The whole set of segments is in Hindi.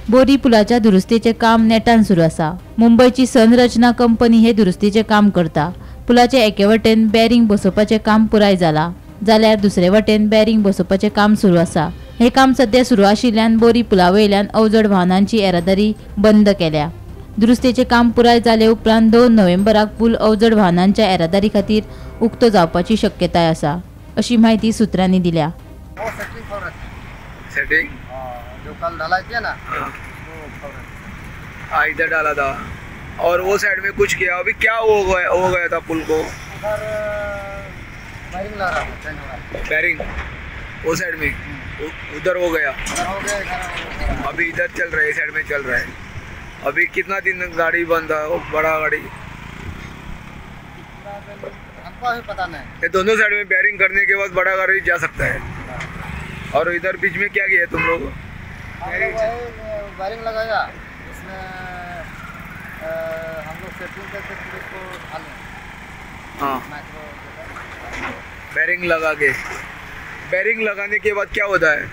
बोरी पुलाच्या दुरुस्तीचे काम नेटान सुरू आसा। मुंबईची संरचना कंपनी हे दुरुस्तीचे काम करता। पुलाचे एके वटेन बॅरिंग बसोवपाचे काम पुराय जाला, जाल्यार दुसरे वटेन बॅरिंग बसोवपाचे काम सुरू आसा। हे काम सध्या सुरू आशिल्ल्यान बोरी पुला वयल्यान अवजड वाहनांची येरादारी बंद केल्या। दुरुस्तीचे काम पुराय जाले उपरांत 2 नोव्हेंबराक पूल अवजड वाहनांच्या येरादारी खातीर उक्तो जावपाची शक्यताय आसा, अशी माहिती सूत्रांनी दिल्या। सेटिंग जो कल डाला किया ना, इधर डाला था और वो साइड में कुछ किया। अभी क्या हो गया था पुल को? उधर बैरिंग लगा रहा था, चेंज हो रहा बैरिंग वो साइड में उधर हो गया। इधर हो गया, इधर हो गया। अभी इधर चल रहा है, साइड में चल रहा है। अभी कितना दिन गाड़ी बंद है? वो बड़ा गाड़ी हमको भी पता नहीं। ये दोनों साइड में बैरिंग करने के बाद बड़ा गाड़ी जा सकता है। और इधर बीच में क्या किया तुम लोग? बैरिंग लगाया, इसमें हम लोग सेटिंग करके पूरे को उठा लें। हाँ, माइक्रो बैरिंग लगा के। बैरिंग लगाने के बाद क्या होता है?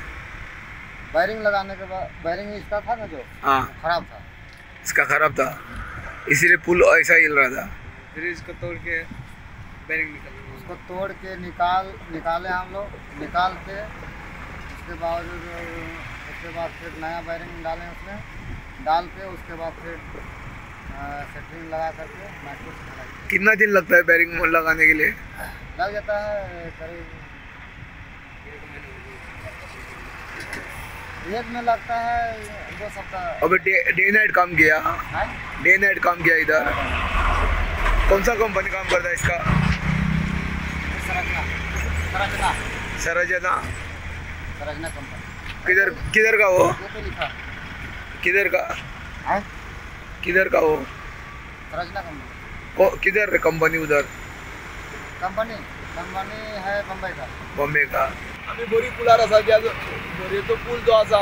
बैरिंग लगाने के बाद बैरिंग इसका था ना जो हाँ, खराब था, इसका खराब था, इसीलिए पुल ऐसा हिल रहा था। फिर इसको तोड़ के बैरिंग निकाल, उसको तोड़ के निकाले हम लोग, निकाल के उसके बाद फिर नया बैरिंग डालें, उसमें डाल के उसके बाद फिर सेटिंग लगा करके माइक्रो से लगाएंगे। कितना दिन लगता है बैरिंग लगाने के लिए? लग जाता है करीब 1 में लगता है 2 सप्ताह। अभी डे नाइट काम किया, है? डे नाइट काम किया इधर। कौन सा कंपनी काम करता है इसका? सरजना कंपनी। किधर का वो? ये तो लिखा किधर का? है किधर का वो? सरजना कंपनी। किधर कंपनी? उधर कंपनी है बम्बई का। बॉम्बे का। आम्ही बोरी पुलार आसा, बोरयेचो पूल जो आसा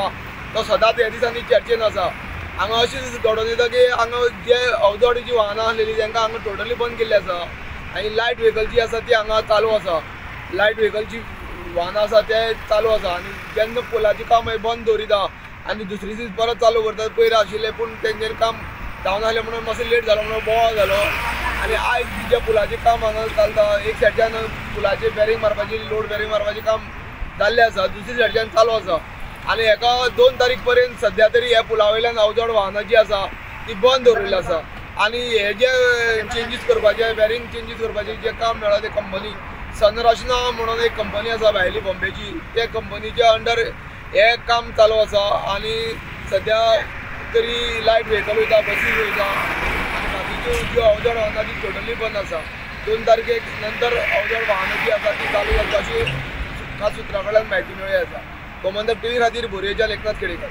तो सदांच ह्या दिसांनी चर्चेन आसा। हांगा अशें घडोवन येता की हांगा जे अवजड जी वाहनां आसलेली तांकां हांगा टोटली बंद केल्ली आसा आनी लायट व्हेकल जी आसा ती हांगा चालू आसा। लायट व्हेकलची वाहनां आसा ते चालू आसा आनी जेन्ना पुलाचें काम बंद दवरिता आनी दुसरे दीस परत चालू करतात पयर आशिल्लें, पूण तेंचेर काम जावना जालें म्हणून मातसो लेट जालो म्हणून बोवाळ जालो आनी आयज जे पुलाचें काम हांगा चलता, एक सायडच्यान पुलाचें बॅरिंग मारपाचें, लोड बॅरिंग मारपाचें काम जाल्लें आसा, दुसरी सायडच्यान चालू आसा आनी हेका 2 तारीख पर्यंत सध्या तरी ह्या पुला वयल्यान अवजड वाहनां जी आसा ती बंद दवरिल्ली आसा। आनी हे जे चेंजीस करपाचे, बॅरिंग चेंजीस करपाचें जे काम मेळ्ळा ते कंपनी संरचना म्हणून एक कंपनी आसा भायली बॉम्बेची, त्या कंपनीच्या अंडर हे काम चालू आसा आनी सध्या तरी लायट व्हेकल वयता, बसीस वयता आनी बाकीच्यो ज्यो अवजड वाहनां ती टोटली बंद आसा। 2 तारखेक नंतर अवजड वाहनां जी आसा ती चालू जावपाची सूत्रा कडल्यान म्हायती मेळ्ळी आसा। गोमंतक टीव्ही खातीर बोरयेच्या एकनाथ केळेकर।